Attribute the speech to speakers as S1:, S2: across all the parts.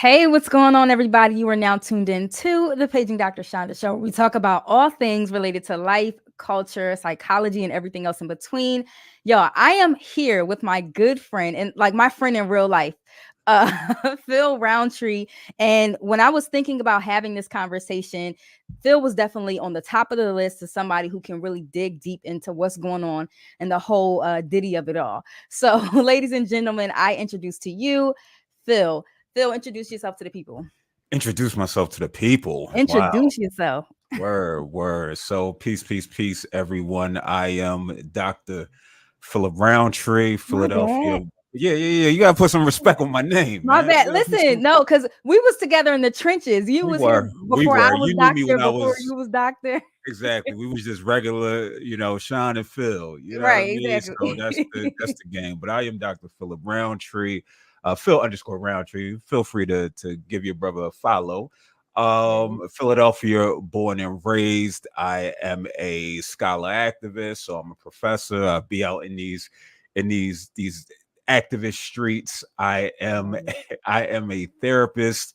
S1: Hey, what's going on, everybody? You are now tuned in to the Paging Dr.Chanda show, where we talk about all things related to life, culture, psychology, and everything else in between. Yo, I am here with my good friend and like my friend in real life, uh, Phil Roundtree. And when I was thinking about having this conversation, Phil was definitely on the top of the list as somebody who can really dig deep into what's going on and the whole Diddy of it all. So, ladies and gentlemen, I introduce to you Phil. Phil, introduce yourself to the people.
S2: Introduce myself to the people. Wow.
S1: Introduce yourself.
S2: Word. So peace, everyone. I am Dr. Philip Roundtree,
S1: My
S2: Philadelphia.
S1: bad.
S2: Yeah. You gotta put some respect on my name,
S1: My
S2: man.
S1: bad. Listen, no, because we was together in the trenches. You
S2: We
S1: was here
S2: were. We
S1: before I
S2: were.
S1: was
S2: You knew me
S1: doctor,
S2: when I
S1: before
S2: was
S1: you was doctor.
S2: exactly. We was just regular, Sean and Phil. You know what I
S1: Right,
S2: mean? So
S1: exactly.
S2: that's the game. But I am Dr. Philip Roundtree, Phil_Roundtree. Feel free to give your brother a follow.
S1: Right.
S2: Philadelphia, born and raised. I am a scholar activist, so I'm a professor. I be out in these activist streets. I am
S1: Right.
S2: I am a therapist.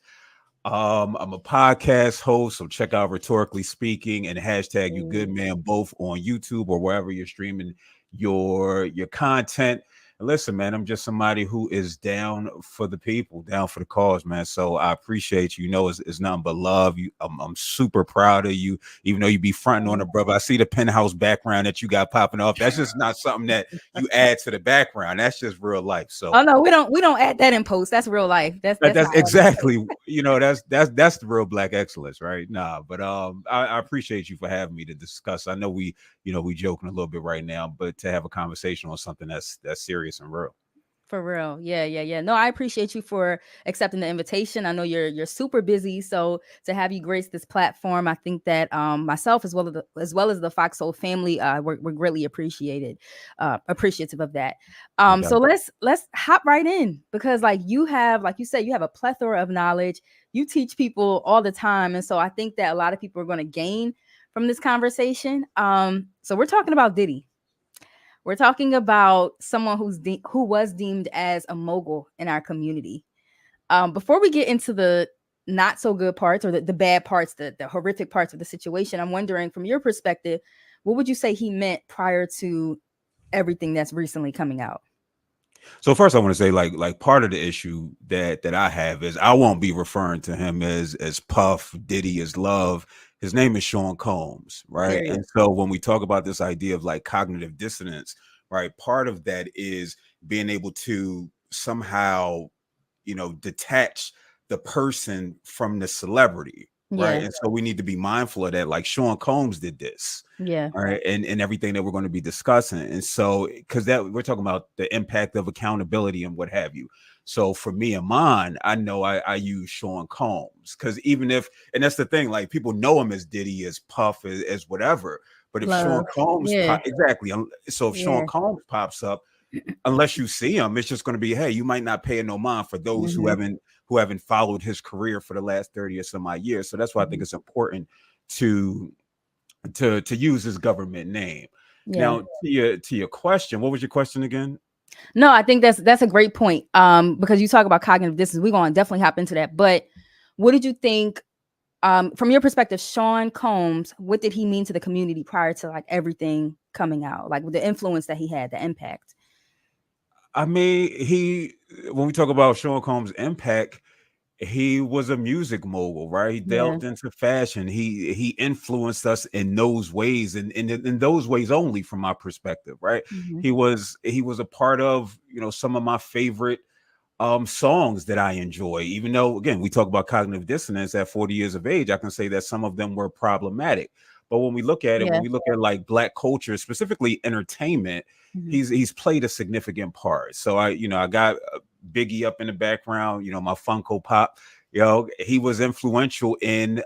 S2: I'm a podcast host, so check out Rhetorically Speaking and hashtag You Good
S1: Right.
S2: Man both on YouTube or wherever you're streaming your content. And listen, man, I'm just somebody who is down for the people, down for the cause, man. So I appreciate you. You know, it's nothing but love. I'm super proud of you, even though you be fronting on the brother. I see the penthouse background that you got popping off. That's just not something that you add to the background. That's just real life. So
S1: Oh no, we don't add that in post. That's real life. That's
S2: that's
S1: not added in post.
S2: exactly, that's the real black excellence, right? Nah, but I appreciate you for having me to discuss. I know we joking a little bit right now, but to have a conversation on something that's serious and real.
S1: For real. Yeah. No, I appreciate you for accepting the invitation. I know you're super busy, so to have you grace this platform, I think that myself as well as the Foxhole family, we're greatly appreciative of that.
S2: No
S1: So
S2: doubt.
S1: let's hop right in because like you said, you have a plethora of knowledge. You teach people all the time, and so I think that a lot of people are going to gain from this conversation. So we're talking about Diddy. We're talking about someone who was deemed as a mogul in our community. Before we get into the not so good parts or the bad parts, the horrific parts of the situation, I'm wondering from your perspective, what would you say he meant prior to everything that's recently coming out?
S2: So first, I want to say, like part of the issue that I have is I won't be referring to him as Puff, Diddy, as Love. His name is Sean Combs, right?
S1: Period.
S2: And so when we talk about this idea of like cognitive dissonance, right, part of that is being able to somehow, detach the person from the celebrity, right?
S1: Yeah.
S2: And so we need to be mindful of that. Like Sean Combs did this,
S1: Yeah.
S2: all right, and everything that we're going to be discussing. And so, because that we're talking about the impact of accountability and what have you. So for me and mine, I know I use Sean Combs because even if, and that's the thing, like people know him as Diddy, as Puff, as whatever. But if Sean
S1: Love.
S2: Combs,
S1: Yeah.
S2: exactly. So if Sean
S1: Yeah.
S2: Combs pops up, unless you see him, it's just going to be, hey, you might not pay no mind for those who
S1: Hmm.
S2: haven't followed his career for the last 30 or some odd years. So that's why I think
S1: Hmm.
S2: it's important to to use his government name.
S1: Yeah.
S2: Now, to your question, what was your question again?
S1: No, I think that's a great point. Because you talk about cognitive dissonance, we're going to definitely hop into that. But what did you think from your perspective, Sean Combs, what did he mean to the community prior to like everything coming out, like with the influence that he had, the impact?
S2: I mean, when we talk about Sean Combs' impact, he was a music mogul, right? He
S1: Yeah.
S2: delved into fashion. He influenced us in those ways, and in those ways only, from my perspective, right?
S1: Hmm.
S2: He was a part of some of my favorite songs that I enjoy. Even though, again, we talk about cognitive dissonance at 40 years of age, I can say that some of them were problematic. But when we look at it, when
S1: Yeah.
S2: we look at like black culture, specifically entertainment,
S1: Hmm.
S2: he's played a significant part. So I got Biggie up in the background, my Funko Pop. He was influential in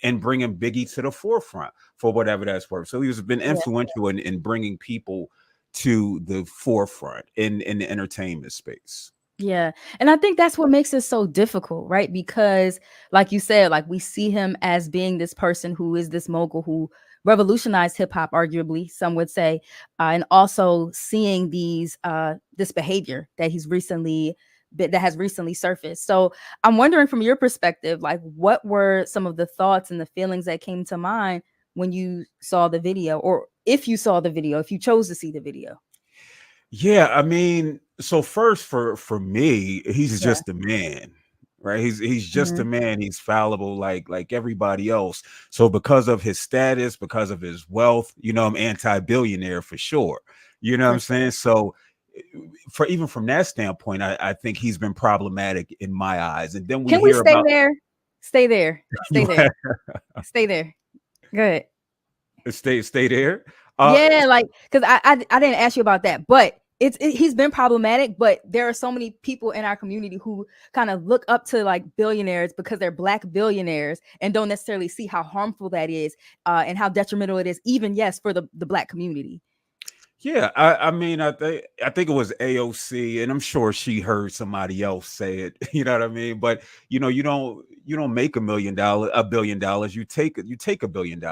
S2: bringing Biggie to the forefront for whatever that's worth. So he's been
S1: Yeah.
S2: influential in bringing people to the forefront in the entertainment space.
S1: Yeah. And I think that's what makes it so difficult, right? Because, like you said, like we see him as being this person who is this mogul who revolutionized hip hop, arguably, some would say, and also seeing this behavior that he's recently bit that has recently surfaced. So I'm wondering from your perspective, like what were some of the thoughts and the feelings that came to mind when you saw the video, or if you saw the video, if you chose to see the video?
S2: Yeah, I mean, so first for me, he's
S1: Yeah.
S2: just a man, right? He's just a
S1: Hmm.
S2: man. He's fallible like everybody else. So because of his status, because of his wealth, I'm anti-billionaire for sure. You know what
S1: For
S2: I'm saying?
S1: sure.
S2: So for even from that standpoint, I think he's been problematic in my eyes. And then we
S1: Can we
S2: hear
S1: stay
S2: about
S1: there? Stay there. Stay
S2: you
S1: there. Stay there. Good.
S2: stay there. Uh
S1: Yeah, like because I didn't ask you about that, but he's been problematic. But there are so many people in our community who kind of look up to like billionaires because they're black billionaires and don't necessarily see how harmful that is, and how detrimental it is, even yes, for the black community.
S2: Yeah, I mean, I think it was AOC, and I'm sure she heard somebody else say it. You know what I mean? But you don't make $1 billion. You take $1 billion.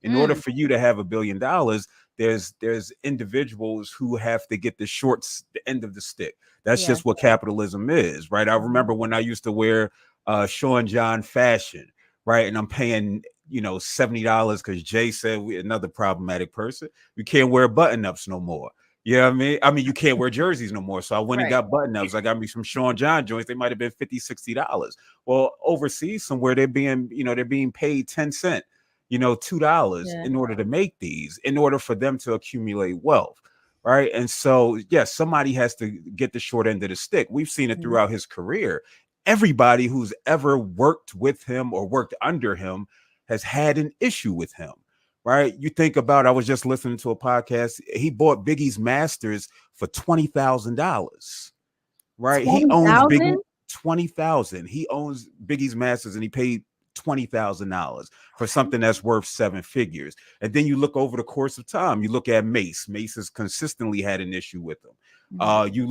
S2: In order
S1: Mm,
S2: for you to have $1 billion, there's individuals who have to get the end of the stick. That's
S1: yeah.
S2: just what capitalism is, right? I
S1: Mhm.
S2: remember when I used to wear Sean John fashion, right, and I'm paying $70 because Jay said we another problematic person. You can't wear button ups no more. You know what I mean? I mean, you can't wear jerseys no more. So I went and
S1: Right.
S2: got button ups. I got me some Sean John joints. They might have been $50, $60. Well, overseas somewhere they're being paid 10 cent, $2
S1: Yeah.
S2: in order to make these, in order for them to accumulate wealth. Right. And so, yes, somebody has to get the short end of the stick. We've seen it
S1: Mhm.
S2: throughout his career. Everybody who's ever worked with him or worked under him has had an issue with him, right? You think about, I was just listening to a podcast. He bought Biggie's masters for $20,000, right? He owns
S1: 20,000.
S2: Biggie 20,000. He owns Biggie's masters and he paid $20,000 for something that's worth seven figures. And then you look over the course of time, you look at Mace. Mace has consistently had an issue with him.
S1: Mhm.
S2: You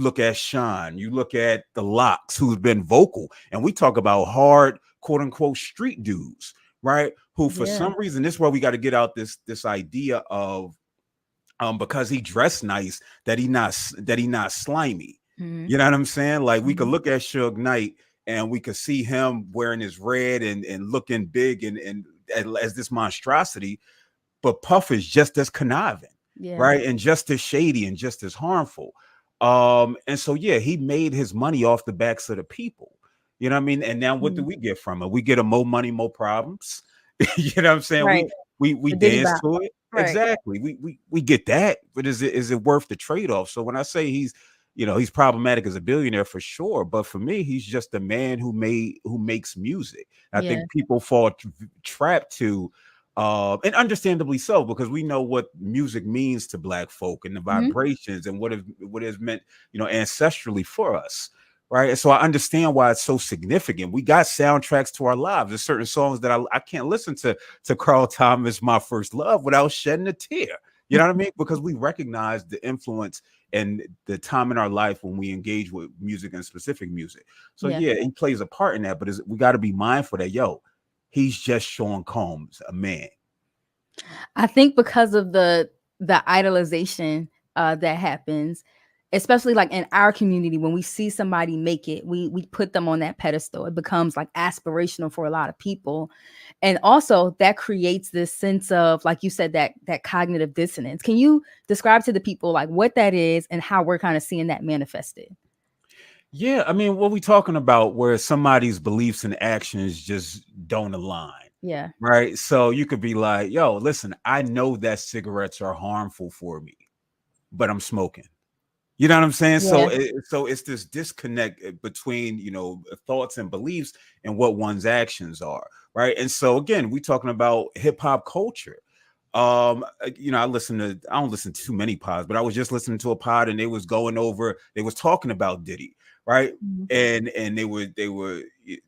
S2: look at Sean, you look at the Locks, who's been vocal, and we talk about hard, quote unquote, street dudes, right? Who for
S1: Yeah.
S2: some reason, this is where we got to get out this idea of because he dressed nice that he not slimy.
S1: Mhm.
S2: You know what I'm saying? Like we could
S1: Mhm.
S2: look at Suge Knight and we could see him wearing his red and looking big and as this monstrosity, but Puff is just as conniving,
S1: Yeah.
S2: right? And just as shady and just as harmful. And so yeah, he made his money off the backs of the people. You know what I mean? And now what do
S1: Mhm.
S2: we get from it? We get a more money, more problems. You know what I'm saying?
S1: Right.
S2: We
S1: The Diddy
S2: dance
S1: bop.
S2: to it.
S1: Right.
S2: Exactly. We get that, but is it worth the trade-off? So when I say he's problematic as a billionaire for sure, but for me, he's just a man who makes music. I
S1: Yeah.
S2: think people fall trapped to and understandably so, because we know what music means to black folk and the
S1: Mhm.
S2: vibrations and what it has meant, ancestrally for us. Right. And so I understand why it's so significant. We got soundtracks to our lives. There's certain songs that I can't listen to Carl Thomas, My First Love, without shedding a tear. You know what I mean? Because we recognize the influence and the time in our life when we engage with music and specific music. So
S1: Yeah.
S2: yeah, he plays a part in that, but we got to be mindful that he's just Sean Combs, a man.
S1: I think because of the idolization that happens, especially like in our community, when we see somebody make it, we put them on that pedestal. It becomes like aspirational for a lot of people, and also that creates this sense of, like you said, that cognitive dissonance. Can you describe to the people like what that is and how we're kind of seeing that manifested?
S2: Yeah, I mean, what we talking about where somebody's beliefs and actions just don't align,
S1: Yeah.
S2: right? So you could be like, yo, listen, I know that cigarettes are harmful for me, but I'm smoking. You know what I'm saying?
S1: Yeah.
S2: So it's this disconnect between thoughts and beliefs and what one's actions are, right? And so again, we talking about hip hop culture. I don't listen to too many pods, but I was just listening to a pod and they was talking about Diddy, right?
S1: Mhm.
S2: And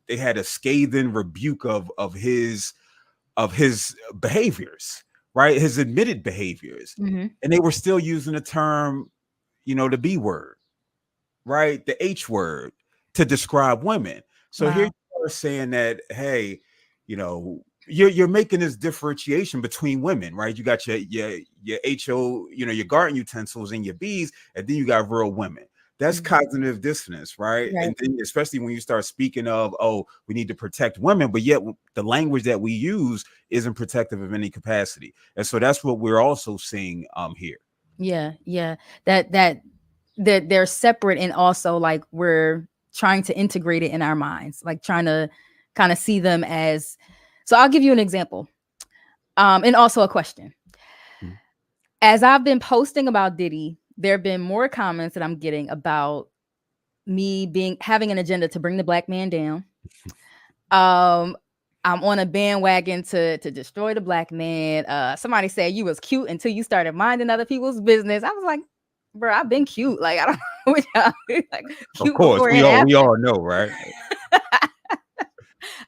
S2: they had a scathing rebuke of his behaviors, right? His admitted behaviors.
S1: Mhm.
S2: And they were still using the term, the B word, right? The H word to describe women. So here
S1: Wow.
S2: you are saying that, hey, you're making this differentiation between women, right? You got your HO, your garden utensils and your bees, and then you got real women. That's
S1: Mhm.
S2: cognitive dissonance, right?
S1: Right.
S2: And then especially when you start speaking of, oh, we need to protect women, but yet the language that we use isn't protective of any capacity. And so that's what we're also seeing here.
S1: Yeah, yeah. That they're separate, and also like we're trying to integrate it in our minds, like trying to kind of see them as. So I'll give you an example, and also a question.
S2: Mm.
S1: As I've been posting about Diddy, there have been more comments that I'm getting about me being having an agenda to bring the black man down. Um, I'm on a bandwagon to destroy the black man. Somebody said you was cute until you started minding other people's business. I was like, bro, I've been cute. Like I don't know what y'all like
S2: Of
S1: cute
S2: course,
S1: before and
S2: we
S1: after.
S2: all know, right?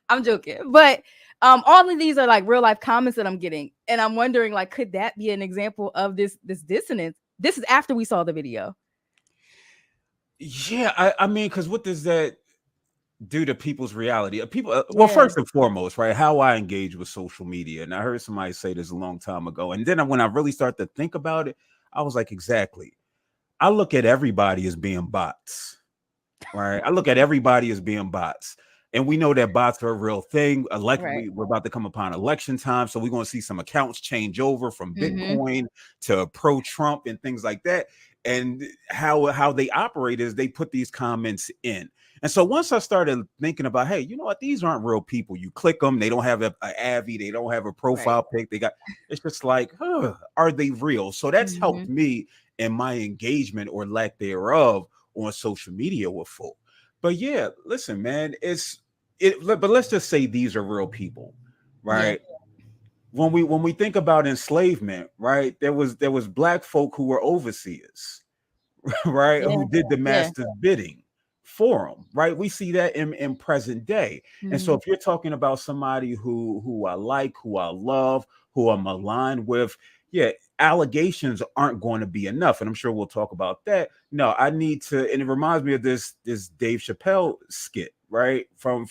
S1: I'm joking, but all of these are like real life comments that I'm getting, and I'm wondering like, could that be an example of this dissonance? This is after we saw the video.
S2: Yeah, I mean, because what does that do to people's reality? People, well,
S1: Yeah.
S2: first and foremost, right? How I engage with social media, and I heard somebody say this a long time ago, and then when I really start to think about it, I was like, exactly. I look at everybody as being bots, right? I look at everybody as being bots. And we know that bots are a real thing.
S1: Right.
S2: We're about to come upon election time. So we're going to see some accounts change over from
S1: Mm-hmm.
S2: Bitcoin to pro-Trump and things like that. And how they operate is they put these comments in. And so once I started thinking about, hey, you know what? These aren't real people. You click them, they don't have a Avi, they don't have a
S1: Right.
S2: profile pic. They got it's just like, huh, are they real? So that's
S1: Mm-hmm.
S2: helped me in my engagement or lack thereof on social media with folk. But yeah, listen, man, but let's just say these are real people,
S1: Yeah.
S2: right? When we think about enslavement, right? There was black folk who were overseers, right?
S1: Yeah.
S2: Who did the
S1: Yeah.
S2: master's bidding for them, right? We see that in present day. And so
S1: Mm-hmm.
S2: if you're talking about somebody who I like, who I love, who I'm aligned with, yeah, allegations aren't going to be enough. And I'm sure we'll talk about that. No, I need to, and it reminds me of this Dave Chappelle skit, right? From the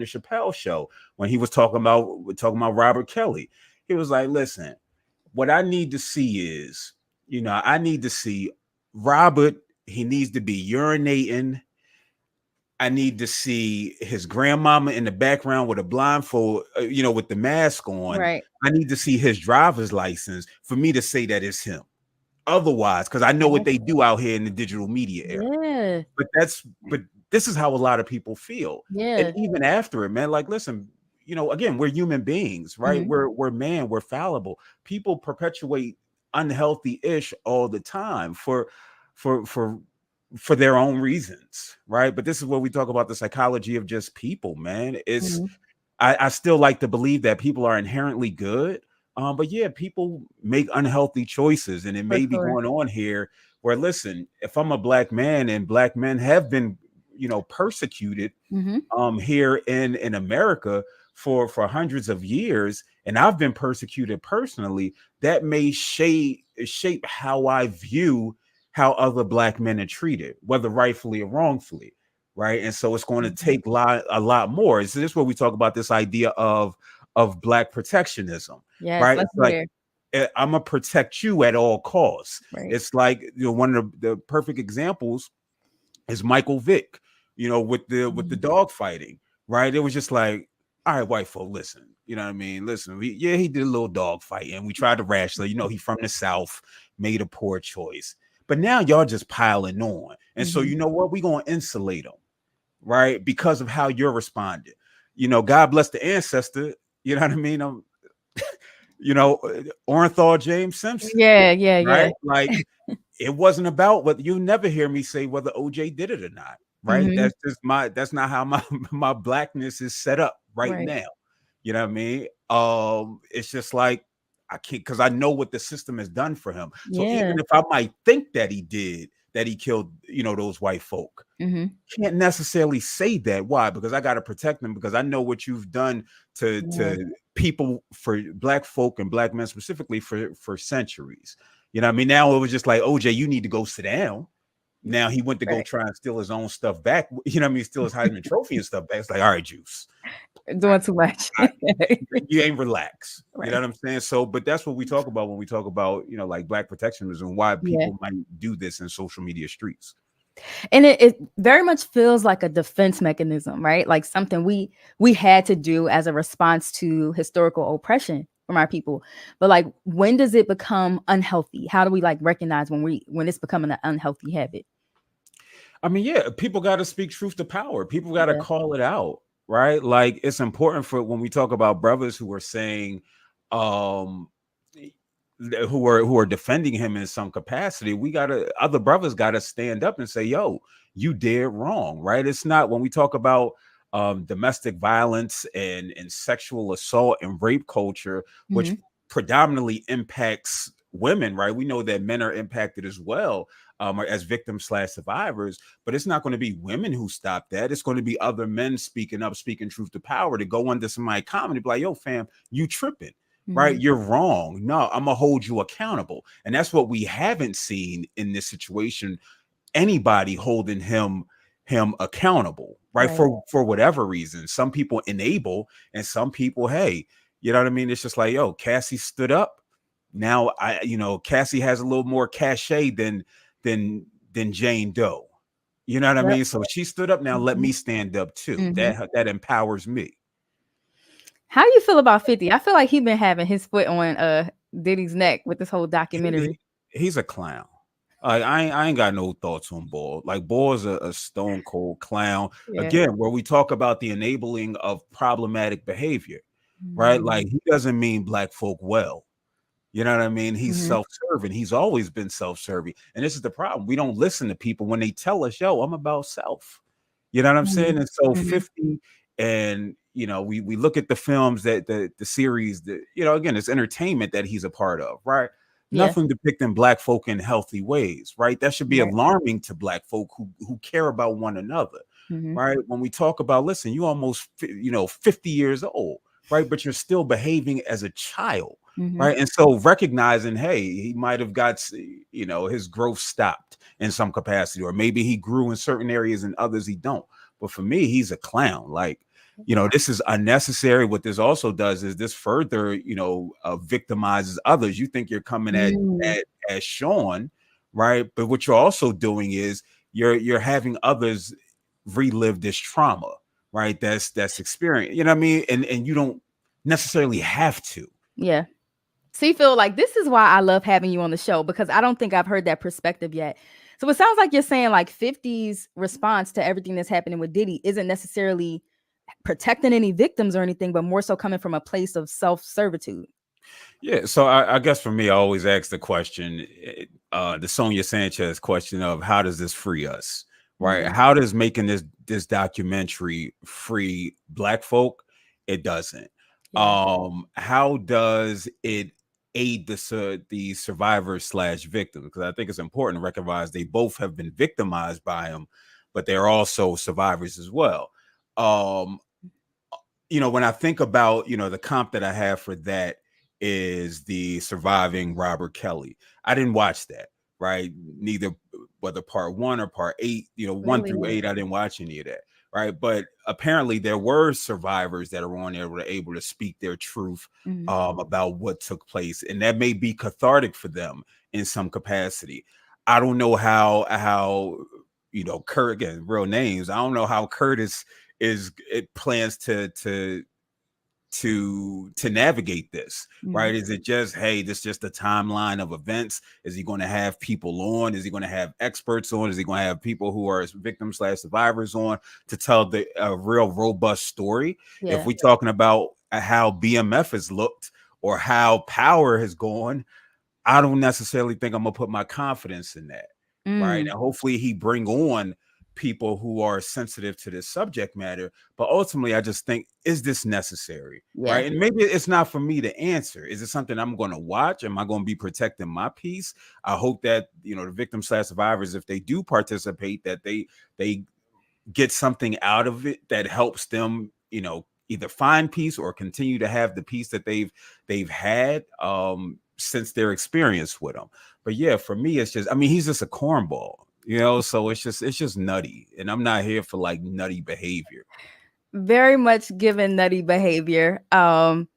S2: Chappelle show when he was talking about Robert Kelly. He was like, listen, what I need to see is, I need to see Robert, he needs to be urinating. I need to see his grandmama in the background with a blindfold, with the mask on.
S1: Right.
S2: I need to see his driver's license for me to say that it's him. Otherwise, because I know what
S1: Yeah.
S2: they do out here in the digital media era.
S1: Yeah.
S2: But this is how a lot of people feel. And
S1: Yeah.
S2: even after it, man, like listen, again, we're human beings, right?
S1: Mm-hmm.
S2: We're man, we're fallible. People perpetuate unhealthy ish all the time for for for their own reasons, right? But this is where we talk about the psychology of just people, man.
S1: Mm-hmm.
S2: I still like to believe that people are inherently good. But yeah, people make unhealthy choices, and it
S1: For
S2: may be
S1: sure.
S2: going on here where, listen, if I'm a black man and black men have been, persecuted
S1: Mm-hmm.
S2: here in America for hundreds of years, and I've been persecuted personally, that may shape how I view how other black men are treated, whether rightfully or wrongfully, right? And so it's going to
S1: Mm-hmm.
S2: take a lot more. So this is where we talk about this idea of black protectionism,
S1: Yes.
S2: right?
S1: Let's
S2: It's
S1: go
S2: like
S1: there.
S2: I'm gonna protect you at all costs.
S1: Right.
S2: It's like one of the perfect examples is Michael Vick, with the
S1: Mm-hmm.
S2: dog fighting, right? It was just like, all right, white folk, listen, you know what I mean? Listen, yeah, he did a little dog fighting. We tried to rationalize, he from the South, made a poor choice. But now y'all just piling on. And so
S1: Mm-hmm.
S2: you know what? We're gonna insulate them, right? Because of how you're responding. God bless the ancestor, you know what I mean? Orenthal James Simpson,
S1: Yeah. Yeah. Yeah.
S2: right? Like it wasn't about what you never hear me say whether OJ did it or not, right?
S1: Mm-hmm.
S2: That's not how my my blackness is set up right
S1: Right.
S2: now. You know what I mean? It's just like I can't because I know what the system has done for him. So
S1: Yeah.
S2: even if I might think that he killed, those white folk,
S1: Mm-hmm.
S2: can't necessarily say that. Why? Because I got to protect them because I know what you've done
S1: Yeah.
S2: to people, for black folk and black men specifically, for centuries. You know what I mean? Now it was just like, OJ, you need to go sit down. Now he went to go
S1: Right.
S2: try and steal his own stuff back. You know what I mean? Steal his Heisman Trophy and stuff back. It's like, all right, Juice,
S1: Doing too much.
S2: I, you ain't relaxed. You know
S1: Right.
S2: what I'm saying? So, but that's what we talk about when we talk about, like black protectionism and why
S1: Yeah.
S2: people might do this in social media streets.
S1: And it very much feels like a defense mechanism, right? Like something we had to do as a response to historical oppression from our people. But like, when does it become unhealthy? How do we like recognize when it's becoming an unhealthy habit?
S2: I mean, yeah, people got to speak truth to power. People got to
S1: Yeah.
S2: call it out, right? Like it's important for when we talk about brothers who are saying, um, who are defending him in some capacity. We gotta other brothers got to stand up and say, "Yo, you did wrong," right? It's not when we talk about domestic violence and sexual assault and rape culture, which
S1: Hmm.
S2: predominantly impacts women, right? We know that men are impacted as well, as victims slash survivors, but it's not going to be women who stop that. It's going to be other men speaking up, speaking truth to power to go under somebody comment and be like, yo, fam, you tripping, right?
S1: Hmm.
S2: You're wrong. No, I'm going to hold you accountable. And that's what we haven't seen in this situation. Anybody holding him accountable, right?
S1: Right.
S2: For whatever reason. Some people enable and some people, hey, you know what I mean? It's just like, yo, Cassie stood up. Now Cassie has a little more cachet than than Jane Doe. You know what I
S1: Yep.
S2: mean? So she stood up. Now let
S1: Hmm.
S2: me stand up too.
S1: Hmm.
S2: That empowers me.
S1: How you feel about 50? I feel like he been having his foot on Diddy's neck with this whole
S2: He,
S1: documentary.
S2: he's a clown. I ain't got no thoughts on Ball. Like Ball's a stone cold clown.
S1: Yeah.
S2: Again, where we talk about the enabling of problematic behavior, right?
S1: Hmm.
S2: Like he doesn't mean black folk well. You know what I mean? He's
S1: Hmm.
S2: self-serving. He's always been self-serving. And this is the problem. We don't listen to people when they tell us, yo, I'm about self. You know what I'm
S1: Hmm.
S2: saying? And so
S1: Hmm.
S2: 50, and we look at the films that the series that, again, it's entertainment that he's a part of, right?
S1: Yeah.
S2: Nothing depicting black folk in healthy ways, right? That should be
S1: Right.
S2: alarming to black folk who care about one another,
S1: Hmm.
S2: right? When we talk about, listen, you almost 50 years old, right? But you're still behaving as a child,
S1: Hmm.
S2: right? And so recognizing, hey, he might have got, his growth stopped in some capacity, or maybe he grew in certain areas and others he don't. But for me, he's a clown. Like, this is unnecessary. What this also does is this further, victimizes others. You think you're coming
S1: Mm.
S2: at Sean, right? But what you're also doing is you're having others relive this trauma, right? That's experience. You know what I mean? And you don't necessarily have to.
S1: Yeah. See, Phil, like this is why I love having you on the show because I don't think I've heard that perspective yet. So it sounds like you're saying like 50's response to everything that's happening with Diddy isn't necessarily protecting any victims or anything, but more so coming from a place of self servitude.
S2: Yeah, so I guess for me, I always ask the question, the Sonia Sanchez question of how does this free us, right?
S1: Hmm.
S2: How does making this documentary free black folk? It doesn't.
S1: Yeah.
S2: How does it aid the survivors slash victims? Because I think it's important to recognize they both have been victimized by him, but they're also survivors as well. Um, when I think about, the comp that I have for that is the surviving Robert Kelly. I didn't watch that, right? Neither whether part one or part eight, one
S1: Really?
S2: through eight, I didn't watch any of that, right? But apparently there were survivors that are on there were able to speak their truth
S1: Hmm.
S2: about what took place, and that may be cathartic for them in some capacity. I don't know how Kurt, again, real names. I don't know how Curtis is it plans to navigate this,
S1: Hmm.
S2: right? Is it just, hey, this just a timeline of events? Is he going to have people on? Is he going to have experts on? Is he going to have people who are victims slash survivors on to tell the real robust story? If
S1: Yeah.
S2: we're talking about how BMF has looked or how power has gone, I don't necessarily think I'm gonna put my confidence in that, right?
S1: Mm.
S2: And hopefully he bring on people who are sensitive to this subject matter. But ultimately, I just think, is this necessary?
S1: Yeah.
S2: Right. And maybe it's not for me to answer. Is it something I'm going to watch? Am I going to be protecting my peace? I hope that, the victims slash survivors, if they do participate, that they get something out of it that helps them, either find peace or continue to have the peace that they've had since their experience with him. But yeah, for me, it's just, I mean, he's just a cornball, so it's just nutty. And I'm not here for like nutty behavior.
S1: Very much given nutty behavior. I'm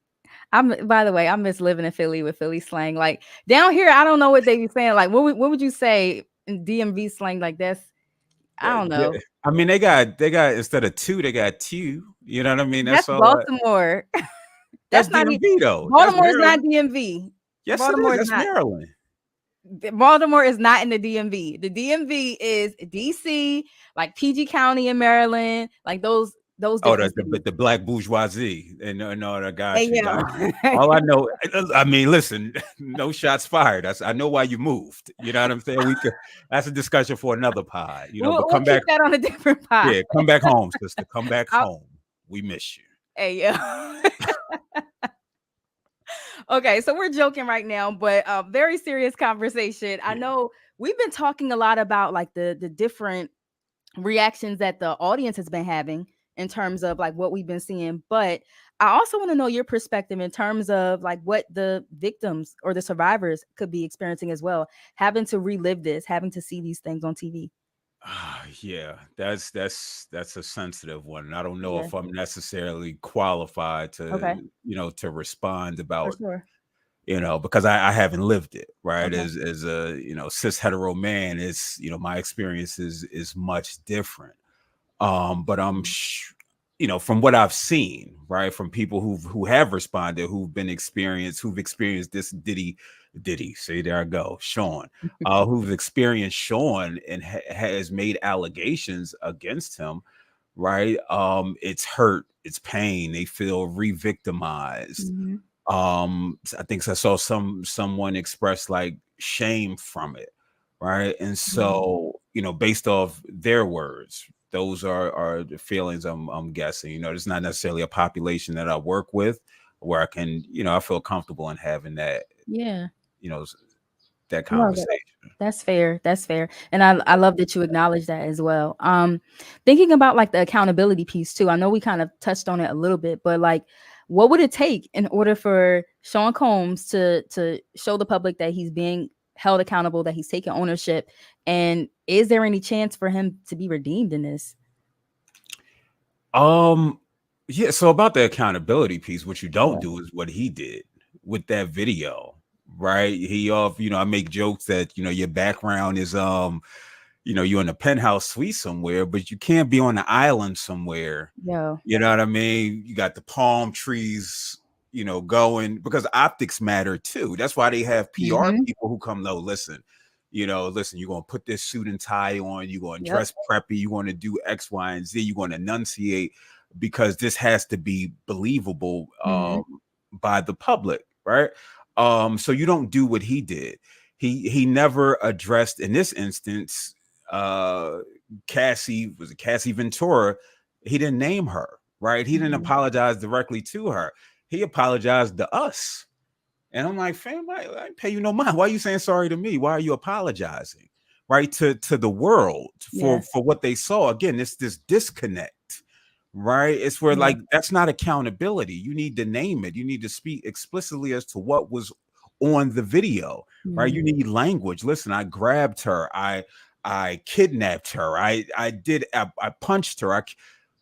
S1: by the way, I miss living in Philly with Philly slang. Like down here, I don't know what they be saying. Like what would you say in DMV slang? Like I don't
S2: Yeah,
S1: know.
S2: I mean, they got instead of two, they got two. You know what I mean?
S1: That's
S2: That's all.
S1: Baltimore.
S2: That's
S1: That's not
S2: DMV though. That's
S1: Baltimore is not
S2: Maryland.
S1: DMV.
S2: Yes, it
S1: Baltimore
S2: is.
S1: is
S2: That's
S1: not.
S2: Maryland.
S1: Baltimore is not in the DMV. The DMV is DC, like PG County in Maryland, like those
S2: Oh,
S1: different cities.
S2: the black bourgeoisie. And no, I got
S1: Hey
S2: you, got you.
S1: yo.
S2: All I know, I mean, listen, no shots fired. I know why you moved. You know what I'm saying? We could. That's a discussion for another pod. You know, but
S1: We'll
S2: come
S1: keep
S2: back.
S1: that on a different pod.
S2: Yeah, come back home, sister. Come back
S1: I'll,
S2: home. We miss you.
S1: hey yo. Okay, so we're joking right now, but very serious conversation. I
S2: Yeah.
S1: know we've been talking a lot about like the different reactions that the audience has been having in terms of like what we've been seeing, but I also want to know your perspective in terms of like what the victims or the survivors could be experiencing as well, having to relive this, having to see these things on TV.
S2: Yeah, that's a sensitive one. I don't know
S1: Yeah.
S2: if I'm necessarily qualified
S1: Okay.
S2: to, to respond
S1: For
S2: about,
S1: sure.
S2: because I haven't lived it, right?
S1: Okay.
S2: As a, cis hetero man, it's, my experience is much different. But
S1: Mhm.
S2: from what I've seen, right, from people who have responded, who've experienced this Diddy, see, there I go, Sean, who've experienced Sean and has made allegations against him, right? It's hurt, it's pain, they feel re-victimized.
S1: Mhm.
S2: I think I saw someone express like shame from it, right? And
S1: Yeah.
S2: so, based off their words, those are the feelings I'm guessing. There's not necessarily a population that I work with where I can, I feel comfortable in having that,
S1: Yeah.
S2: you know, s- that
S1: No,
S2: conversation.
S1: that's fair. That's fair. And I love that you acknowledge that as well. Thinking about like the accountability piece too. I know we kind of touched on it a little bit, but like what would it take in order for Sean Combs to show the public that he's being held accountable, that he's taking ownership? And is there any chance for him to be redeemed in this?
S2: Um, yeah, so about the accountability piece, what you don't
S1: Yeah.
S2: do is what he did with that video, right? I make jokes that, your background is you're in a penthouse suite somewhere, but you can't be on the island somewhere.
S1: Yo.
S2: You know what I mean? You got the palm trees, going because optics matter too. That's why they have PR
S1: Mm-hmm.
S2: people who come, no, listen, listen, you're going to put this suit and tie on, you're going to
S1: Yep.
S2: dress preppy, you're going to do X, Y, and Z, you're going to enunciate because this has to be believable
S1: Mm-hmm.
S2: by the public, right? So you don't do what he did. He never addressed in this instance uh Cassie Ventura. He didn't name her, right? He didn't
S1: Mm-hmm.
S2: apologize directly to her. He apologized to us. And I'm like, fam, I pay you no mind. Why are you saying sorry to me? Why are you apologizing? Right? To the world
S1: Yeah.
S2: for what they saw. Again, it's this disconnect, right? It's where
S1: Yeah.
S2: like that's not accountability. You need to name it. You need to speak explicitly as to what was on the video, right?
S1: Mm-hmm.
S2: You need language. Listen, I grabbed her, I kidnapped her, I punched her.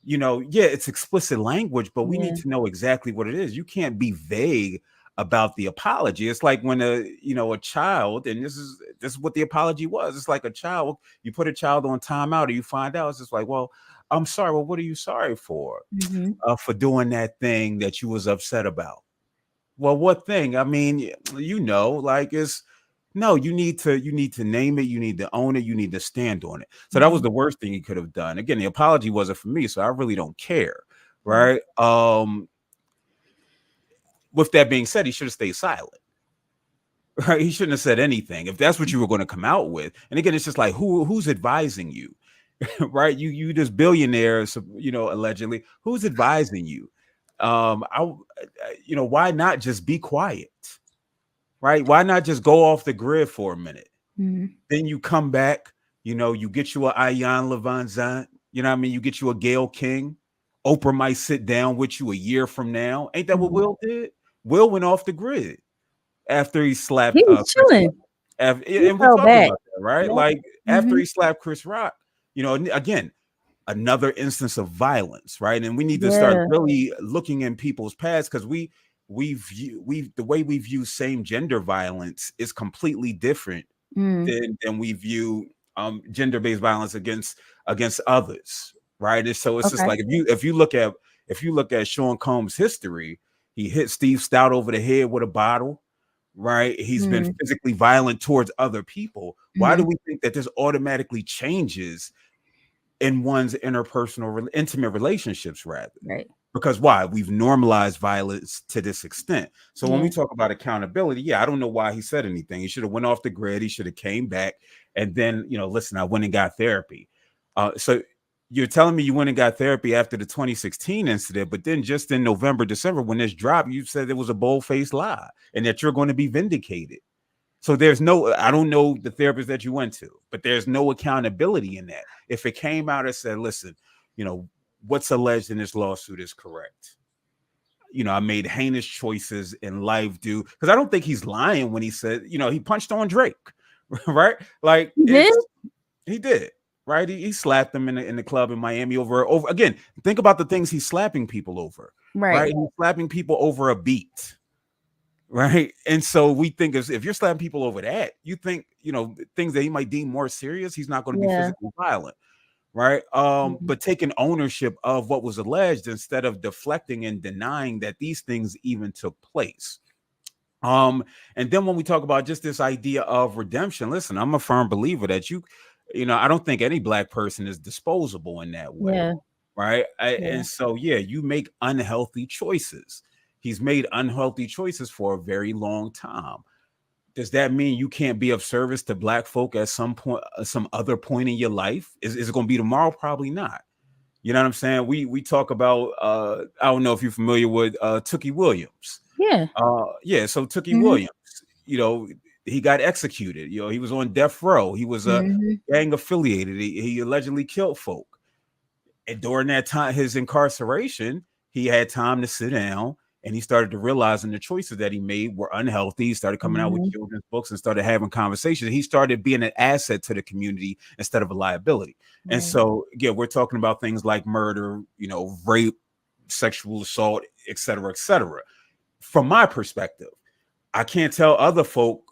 S2: Yeah, it's explicit language, but we need
S1: Yeah.
S2: to know exactly what it is. You can't be vague about the apology. It's like when a child, and this is what the apology was. It's like a child, you put a child on timeout, or you find out, it's just like, well, I'm sorry. Well, what are you sorry for?
S1: Mm-hmm.
S2: For doing that thing that you was upset about. Well, what thing? I mean, like it's no, you need to name it, you need to own it, you need to stand on it. So that was
S1: Mm-hmm.
S2: the worst thing he could have done. Again, the apology wasn't for me, so I really don't care.
S1: Yeah.
S2: Right. With that being said, he should have stayed silent. Right. He shouldn't have said anything if that's what you were going to come out with. And again, it's just like who's advising you? Right. You this billionaire, allegedly, who's advising you? Why not just be quiet? Right? Why not just go off the grid for a minute?
S1: Mm-hmm.
S2: Then you come back, you get you a Ayan Levanzant, you know what I mean? You get you a Gail King. Oprah might sit down with you a year from now. Ain't that what
S1: Mm-hmm.
S2: Will did? Will went off the grid after he
S1: He
S2: slapped
S1: was
S2: Chris Rock.
S1: chilling. He
S2: And we
S1: fell
S2: talked
S1: back.
S2: about that, right?
S1: Yep.
S2: Like after
S1: Mm-hmm.
S2: he slapped Chris Rock, again, another instance of violence, right? And we need to start
S1: Yeah.
S2: really looking in people's past because we the way we view same gender violence is completely different
S1: Mm.
S2: than we view gender-based violence against others, right? And so it's just
S1: Okay.
S2: like if you look at Sean Combs' history, he hit Steve Stout over the head with a bottle, right? He's been
S1: Mm,
S2: physically violent towards other people. Why do
S1: mhm.
S2: we think that this automatically changes in one's interpersonal, intimate relationships, rather?
S1: Right.
S2: Because why? We've normalized violence to this extent. So when we
S1: Yeah.
S2: talk about accountability, yeah, I don't know why he said anything. He should have went off the grid. He should have came back and then, listen, I went and got therapy. So you're telling me you went and got therapy after the 2016 incident, but then just in November, December, when this dropped, you said it was a bold-faced lie and that you're going to be vindicated. So there's no, I don't know the therapist that you went to, but there's no accountability in that. If it came out and said, listen, you know, what's alleged in this lawsuit is correct. I made heinous choices in life due, because I don't think he's lying when he said, he punched on Drake, right? Like
S1: You did?
S2: he did, right? He slapped him in the club in Miami over again. Think about the things he's slapping people over, right?
S1: Right.
S2: He's slapping people over a beat, right? And so we think if you're slapping people over that, you think things that he might deem more serious, he's not going to be
S1: Yeah.
S2: physically violent, right?
S1: Mhm.
S2: But taking ownership of what was alleged instead of deflecting and denying that these things even took place. And then when we talk about just this idea of redemption, listen, I'm a firm believer that I don't think any black person is disposable in that way,
S1: Yeah.
S2: right?
S1: Yeah.
S2: And so, yeah, you make unhealthy choices. He's made unhealthy choices for a very long time. Does that mean you can't be of service to black folk at some point, some other point in your life? Is it going to be tomorrow? Probably not. You know what I'm saying? We talk about I don't know if you're familiar with Tookie Williams.
S1: Yeah.
S2: Yeah, so Tookie
S1: Mhm.
S2: Williams, you know, he got executed. He was on death row. He was
S1: Mhm.
S2: gang affiliated. He allegedly killed folk. And during that time, his incarceration, he had time to sit down and he started to realizing the choices that he made were unhealthy. He started coming out with
S1: Mhm.
S2: children's books and started having conversations. He started being an asset to the community instead of a liability. And
S1: Right.
S2: so, yeah, we're talking about things like murder, rape, sexual assault, et cetera, et cetera. From my perspective, I can't tell other folk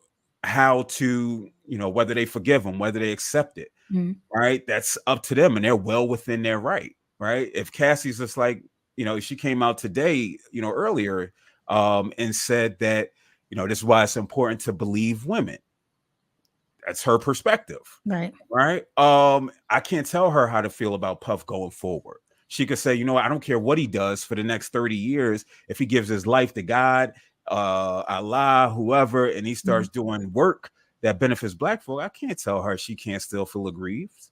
S2: how to, whether they forgive him, whether they accept it,
S1: Mhm.
S2: right? That's up to them and they're well within their right, right? If Cassie's just like, she came out today, earlier, and said that, this is why it's important to believe women. That's her perspective,
S1: Right.
S2: right? I can't tell her how to feel about Puff going forward. She could say, I don't care what he does for the next 30 years. If he gives his life to God, Allah, whoever, and he
S1: Mhm.
S2: starts doing work that benefits black folk, I can't tell her she can't still feel aggrieved.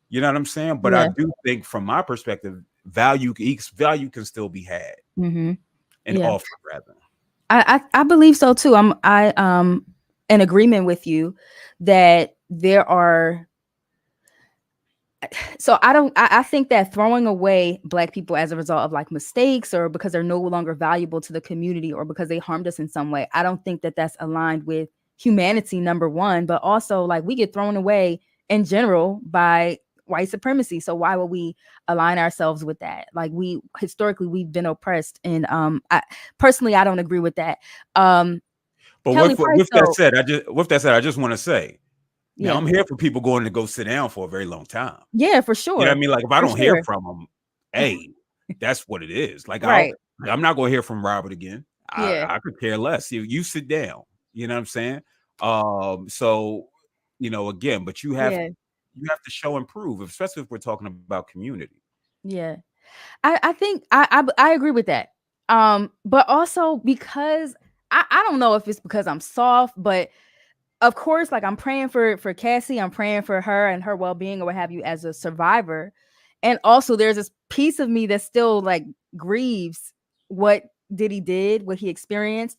S2: You know what I'm saying? But I
S1: Yeah.
S2: do think from my perspective, value can still be had
S1: Mhm.
S2: and
S1: Yeah.
S2: offered rather.
S1: I believe so too. I in agreement with you that there are, so I think that throwing away black people as a result of like mistakes or because they're no longer valuable to the community or because they harmed us in some way, I don't think that that's aligned with humanity, number one, but also like we get thrown away in general by white supremacy. So why would we align ourselves with that? Like we historically we've been oppressed, and I don't agree with that. um
S2: But
S1: Kelly
S2: with
S1: Price
S2: with that
S1: though,
S2: said, I just want to say, now
S1: yeah,
S2: I'm here for people going to go sit down for a very long time.
S1: yeah, for
S2: You know what
S1: sure,
S2: I mean? Like if I
S1: for
S2: don't hear
S1: sure.
S2: from them, hey, that's what it is. Like
S1: Right.
S2: I'm not gonna hear from Robert again.
S1: Yeah.
S2: I could care less. You sit down. You know what I'm saying? So again, but
S1: Yeah.
S2: you have to show and prove, especially if we're talking about community.
S1: Yeah. I think I agree with that. But also because I don't know if it's because I'm soft, but of course, like I'm praying for Cassie, I'm praying for her and her well-being or what have you as a survivor. And also there's this piece of me that still like grieves what Diddy did, what he experienced.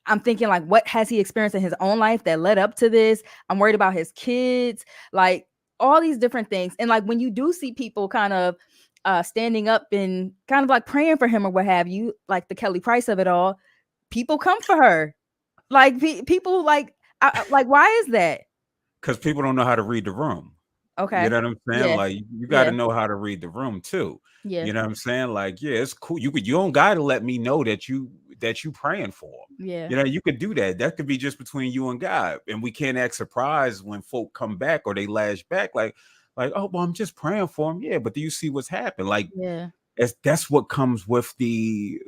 S1: I'm thinking like what has he experienced in his own life that led up to this? I'm worried about his kids, like all these different things. And like when you do see people kind of standing up and kind of like praying for him or what have you, like the Kelly Price of it all, people come for her. Like people like like why is that?
S2: Because people don't know how to read the room. You
S1: Okay.
S2: know what I'm saying?
S1: Yeah.
S2: Like you got to
S1: Yeah.
S2: know how to read the room too.
S1: Yeah.
S2: You know what I'm saying? Like, yeah, it's cool. You don't got to let me know that that you praying for 'em.
S1: Yeah.
S2: You know, you could do that. That could be just between you and God. And we can't act surprised when folk come back or they lash back like, oh, well, I'm just praying for him. Yeah, but do you see what's happened? Like,
S1: Yeah.
S2: that's what comes with the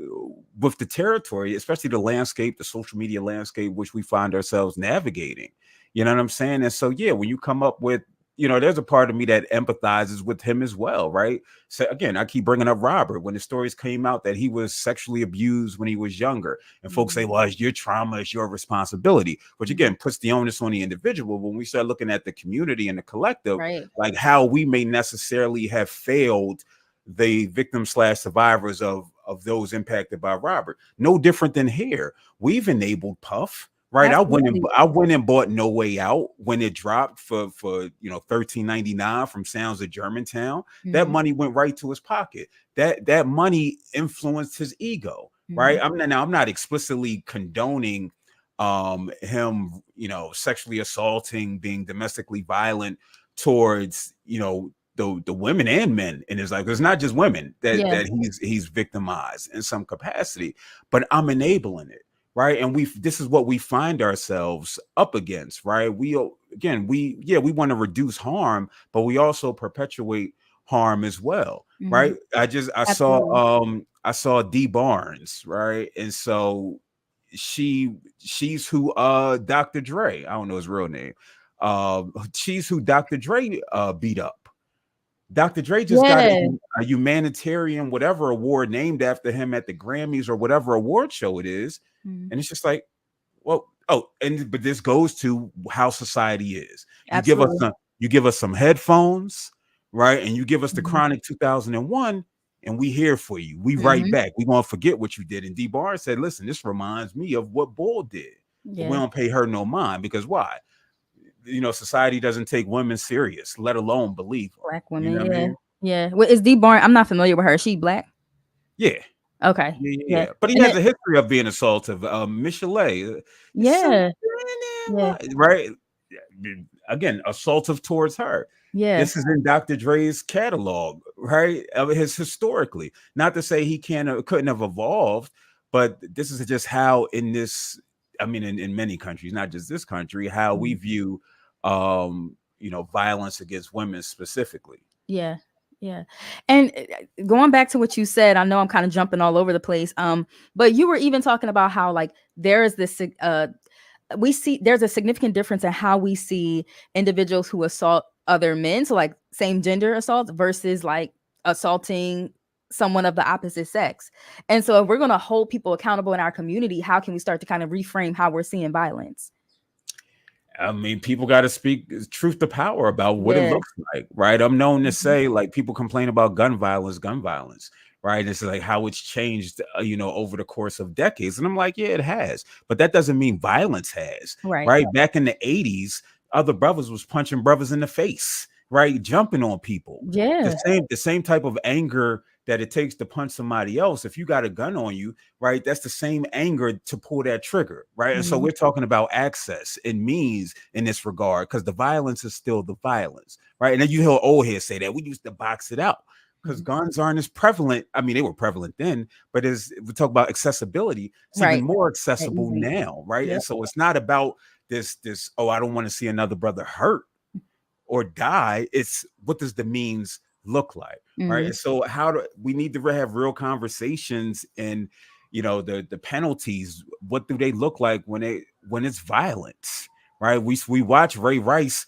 S2: territory, especially the landscape, the social media landscape, which we find ourselves navigating. You know what I'm saying? And so, yeah, when you come up with, there's a part of me that empathizes with him as well, right? So again, I keep bringing up Robert when the stories came out that he was sexually abused when he was younger, and folks say,
S1: Mhm.
S2: "Well, it's your trauma, it's your responsibility," which
S1: Mhm.
S2: again puts the onus on the individual. When we start looking at the community and the collective,
S1: Right.
S2: like how we may necessarily have failed the victims slash survivors of those impacted by Robert. No different than here. We've enabled Puff, right?
S1: Absolutely.
S2: I went and bought No Way Out when it dropped for $13.99 from Sounds of Germantown. That
S1: Mhm.
S2: money went right to his pocket. That money influenced his ego, right?
S1: Mhm.
S2: I'm not explicitly condoning him, sexually assaulting, being domestically violent towards, the women and men in his life. It's not just women
S1: Yeah.
S2: that he's victimized in some capacity, but I'm enabling it, right? And this is what we find ourselves up against, right? We want to reduce harm, but we also perpetuate harm as well,
S1: Mhm.
S2: right? I
S1: Absolutely.
S2: saw D Barnes, right? And so she's who Dr. Dre, I don't know his real name. She's who Dr. Dre beat up. Dr. Dre just got
S1: Yeah.
S2: a humanitarian whatever award named after him at the Grammys or whatever award show it is.
S1: Mhm.
S2: And it's just like, well, oh, and but this goes to how society is. You give us
S1: Absolutely.
S2: some, you give us some headphones, right? And you give us the
S1: Mhm.
S2: Chronic 2001, and we here for you. We right
S1: Mhm.
S2: back. We won't forget what you did. And D Bar said, listen, this reminds me of what Bull did. But we
S1: Yeah.
S2: don't pay her no mind because why? Society doesn't take women serious, let alone believe them.
S1: Black
S2: You
S1: women.
S2: know what I
S1: Yeah.
S2: mean?
S1: Yeah. What is D Barn? I'm not familiar with her. Is she black?
S2: Yeah.
S1: Okay.
S2: Yeah,
S1: Yeah.
S2: yeah. But he
S1: And
S2: has
S1: it.
S2: a history of being assaultive. Michelet, it's something
S1: Yeah.
S2: in
S1: Yeah.
S2: there, right? Again, assaultive towards her.
S1: Yeah.
S2: This is in Dr. Dre's catalog, right? Of his historically. Not to say he couldn't have evolved, but this is just how in this, I mean, in many countries, not just this country, how we
S1: Mhm.
S2: view violence against women specifically.
S1: Yeah. Yeah. And going back to what you said, I know I'm kind of jumping all over the place. But you were even talking about how like there is this we see there's a significant difference in how we see individuals who assault other men, so like same gender assault versus like assaulting someone of the opposite sex. And so if we're going to hold people accountable in our community, how can we start to kind of reframe how we're seeing violence?
S2: I mean, people got to speak truth to power about what it
S1: Yeah.
S2: looks like, right? I'm known to
S1: Mhm.
S2: say, like, people complain about gun violence, right? It's like how it's changed, over the course of decades. And I'm like, yeah, it has, but that doesn't mean violence has,
S1: Right.
S2: right? Back in the 80s, other brothers was punching brothers in the face, right? Jumping on people. The
S1: Yeah.
S2: same type of anger that it takes to punch somebody else. If you got a gun on you, right? That's the same anger to pull that trigger, right? And so
S1: Mhm.
S2: we're talking about access and means in this regard, because the violence is still the violence, right? And then you hear old heads say that we used to box it out because
S1: Mhm.
S2: guns aren't as prevalent. I mean, they were prevalent then, but as we talk about accessibility, it's even
S1: Right.
S2: more
S1: That
S2: accessible
S1: easy.
S2: now, right?
S1: Yep.
S2: And so it's not about this, oh, I don't want to see another brother hurt or die. It's what does the means look like, right?
S1: Mhm.
S2: And so how do we need to have real conversations, and the penalties, what do they look like when it's violence, right? We watch Ray Rice,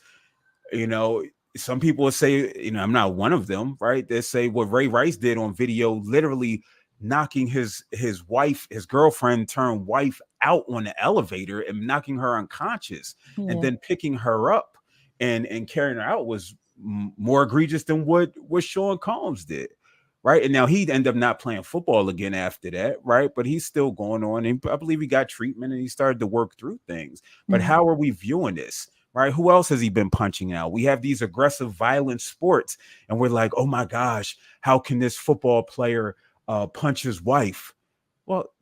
S2: you know some people will say, I'm not one of them, right? They say what Ray Rice did on video, literally knocking his wife, his girlfriend turned wife, out on the elevator and knocking her unconscious, and
S1: Yeah.
S2: then picking her up and carrying her out was more egregious than what Sean Combs did, right? And now he'd end up not playing football again after that, right? But he's still going on, and I believe he got treatment and he started to work through things. But
S1: Mhm.
S2: how are we viewing this? Right? Who else has he been punching out? We have these aggressive, violent sports, and we're like, oh my gosh, how can this football player punch his wife? Well,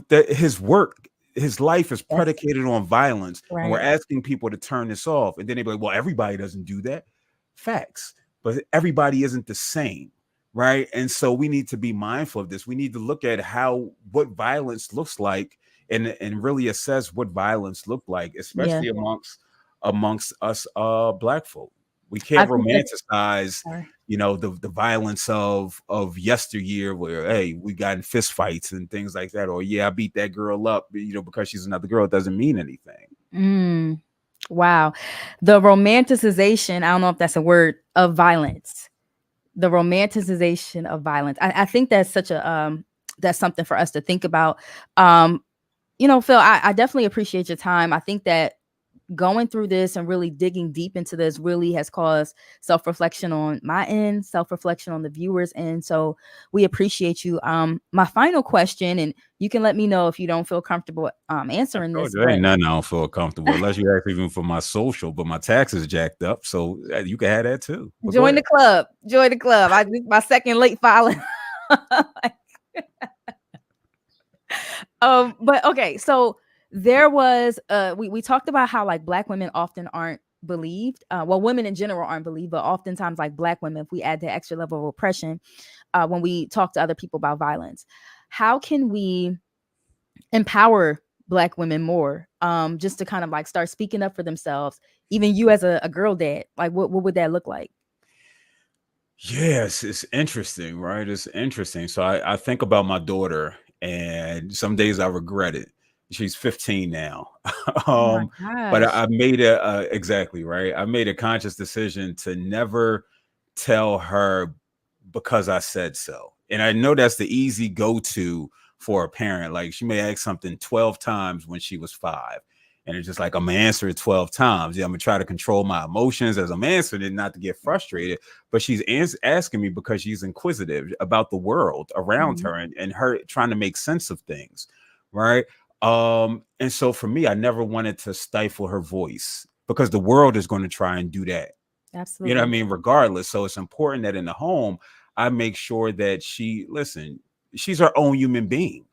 S2: his work, his life is
S1: That's
S2: predicated on violence, and we're
S1: right.
S2: asking people to turn this off. And then they'd be like, well, everybody doesn't do that. Facts, but everybody isn't the same. right? And so we need to be mindful of this. We need to look at how what violence looks like, and really assess what violence looked like,
S1: Yeah.
S2: especially amongst us black folk. We
S1: I
S2: can't
S1: think that's
S2: romanticize,
S1: sorry.
S2: the violence of yesteryear, where hey, we got in fist fights and things like that, or yeah, I beat that girl up, because she's another girl. It doesn't mean anything.
S1: Mm, wow. The romanticization, I don't know if that's a word, of violence. The romanticization of violence. I think that's such a that's something for us to think about. Um, Phil, I definitely appreciate your time. I think that going through this and really digging deep into this really has caused self-reflection on my end, self-reflection on the viewers end. So we appreciate you. My final question, and you can let me know if you don't feel comfortable
S2: I
S1: answering
S2: told
S1: this,
S2: you, there
S1: but
S2: ain't nothing I don't feel comfortable unless you ask even for my social, but my taxes jacked up, so you can have that too. But go
S1: join the
S2: ahead.
S1: club. Join the club. I did my second late filing. But okay, so there was we talked about how like black women often aren't believed. Well, women in general aren't believed, but oftentimes like black women, if we add the extra level of oppression, when we talk to other people about violence, how can we empower black women more? Just to kind of like start speaking up for themselves. Even you as a girl dad, like what would that look like?
S2: Yes, it's interesting, right? It's interesting. So I think about my daughter, and some days I regret it. She's 15 now.
S1: Oh my
S2: um, but
S1: gosh.
S2: I made exactly right. I made a conscious decision to never tell her because I said so. And I know that's the easy go-to for a parent. Like she may ask something 12 times when she was 5. And it's just like I'm gonna answer it 12 times. Yeah, I'm gonna try to control my emotions as I'm answering it, not to get frustrated. But she's asking me because she's inquisitive about the world around
S1: Mhm.
S2: her, and her trying to make sense of things, right? And so for me, I never wanted to stifle her voice because the world is going to try and do that. You know what I
S1: Absolutely.
S2: mean? Regardless. So it's important that in the home, I make sure that she's her own human being.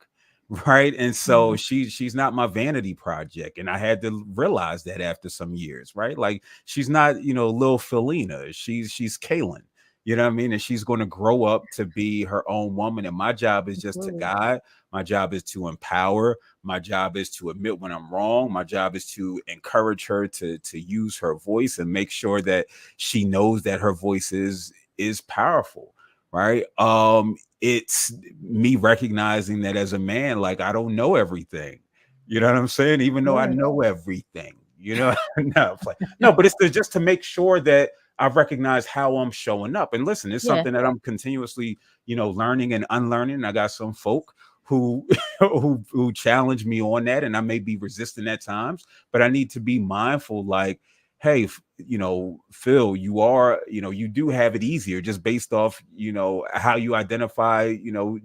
S2: Right. And so
S1: Mhm.
S2: she's not my vanity project. And I had to realize that after some years, right? Like she's not, little Felina. She's Kaylin. You know what I mean? And she's going to grow up to be her own woman. And my job is just to
S1: Absolutely.
S2: guide. My job is to empower. My job is to admit when I'm wrong. My job is to encourage her to use her voice and make sure that she knows that her voice is powerful, right? It's me recognizing that as a man, like I don't know everything. You know what I'm saying? Even though I
S1: Yeah.
S2: know everything, no, it's like, no, but it's just to make sure that I recognize how I'm showing up. And listen, it's
S1: Yeah.
S2: something that I'm continuously, learning and unlearning. I got some folk who who challenge me on that, and I may be resistant at times, but I need to be mindful, like, hey, Phil, you do have it easier just based off, how you identify,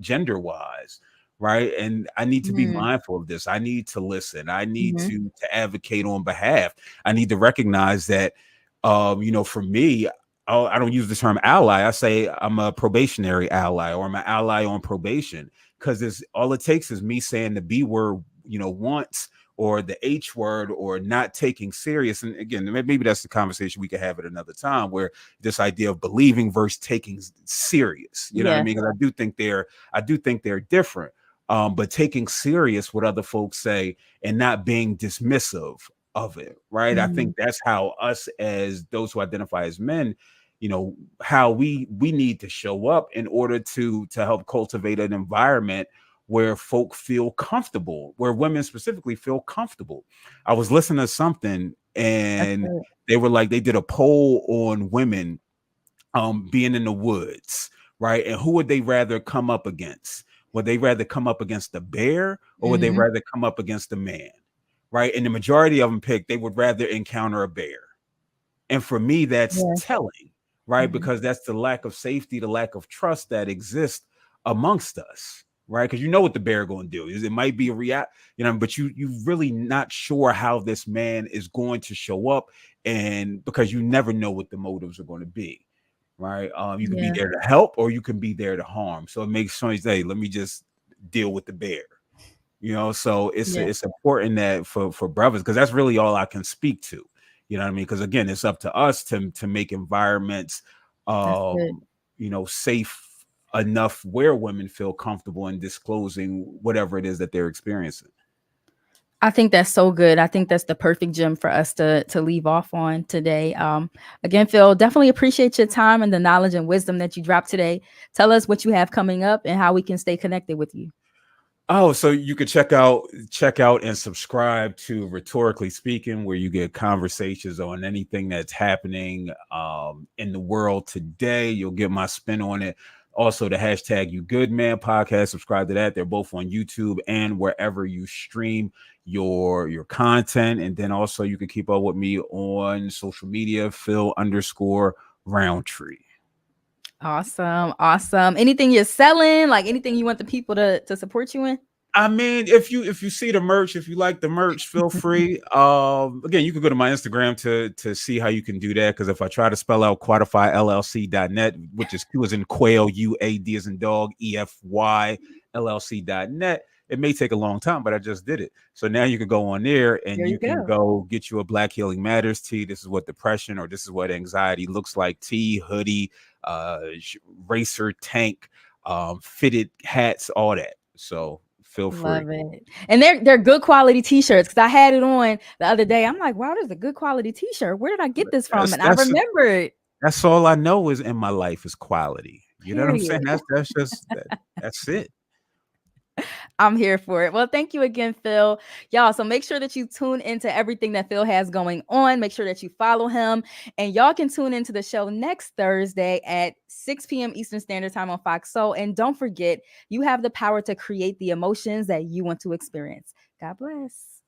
S2: gender wise, right? And I need to be
S1: Mhm.
S2: mindful of this. I need to listen. I need
S1: Mhm.
S2: to advocate on behalf. I need to recognize that, for me, I don't use the term ally. I say I'm a probationary ally, or I'm an ally on probation, because it's all it takes is me saying the B word, once, or the H word, or not taking serious. And again, maybe that's the conversation we could have at another time, where this idea of believing versus taking serious, you know what I
S1: Yeah.
S2: mean? Because I do think they're different. But taking serious what other folks say and not being dismissive of it, right? I think
S1: Mhm.
S2: that's how us, as those who identify as men, how we need to show up in order to help cultivate an environment where folk feel comfortable, where women specifically feel comfortable. I was listening to something,
S1: That's
S2: and
S1: good.
S2: they did a poll on women being in the woods, right? And who would they rather come up against? Would they rather come up against the bear, or would they
S1: Mhm.
S2: rather come up against the man? Right? And the majority of them picked they would rather encounter a bear. And for me, that's
S1: Yeah.
S2: telling, right?
S1: Mhm.
S2: Because that's the lack of safety, the lack of trust that exists amongst us, right? Because you know what the bear going to do is, it might be a react, but you really not sure how this man is going to show up, and because you never know what the motives are going to be, right? You can be
S1: Yeah.
S2: there to help, or you can be there to harm. So it makes sense. Hey, let me just deal with the bear. So it's
S1: Yeah.
S2: it's important that for brothers, because that's really all I can speak to. You know what I mean? Because again, it's up to us to make environments,
S1: That's good.
S2: safe enough where women feel comfortable in disclosing whatever it is that they're experiencing.
S1: I think that's so good. I think that's the perfect gem for us to leave off on today. Again, Phil, definitely appreciate your time and the knowledge and wisdom that you dropped today. Tell us what you have coming up and how we can stay connected with you.
S2: Oh, so you could check out and subscribe to Rhetorically Speaking, where you get conversations on anything that's happening in the world today. You'll get my spin on it. Also, the hashtag You Good Man podcast. Subscribe to that. They're both on YouTube and wherever you stream your content. And then also you can keep up with me on social media, Phil_Roundtree.
S1: Awesome. Awesome. Anything you're selling, like anything you want the people to support you in?
S2: I mean, if you see the merch, if you like the merch, feel free. Again, you can go to my Instagram to see how you can do that. Because if I try to spell out quantifyllc.net, which is Q as in quail, UAD as in dog, EFY LLC.net, it may take a long time, but I just did it. So now you can go on there and
S1: There you
S2: you can
S1: go.
S2: go get you a Black Healing Matters tee. This is what depression or this is what anxiety looks like. Tee, hoodie, racer tank, fitted hats, all that. So feel free.
S1: Love it. And they're good quality t-shirts because I had it on the other day. I'm like, wow, there's a good quality t-shirt. Where did I get this from?
S2: That's
S1: And I
S2: that's
S1: remembered.
S2: that's all I know is in my life is quality. You know what I'm saying?
S1: Period.
S2: That's just that's it.
S1: I'm here for it. Well, thank you again, Phil. Y'all, so make sure that you tune into everything that Phil has going on. Make sure that you follow him. And y'all can tune into the show next Thursday at 6 p.m. Eastern Standard Time on Fox Soul. And don't forget, you have the power to create the emotions that you want to experience. God bless.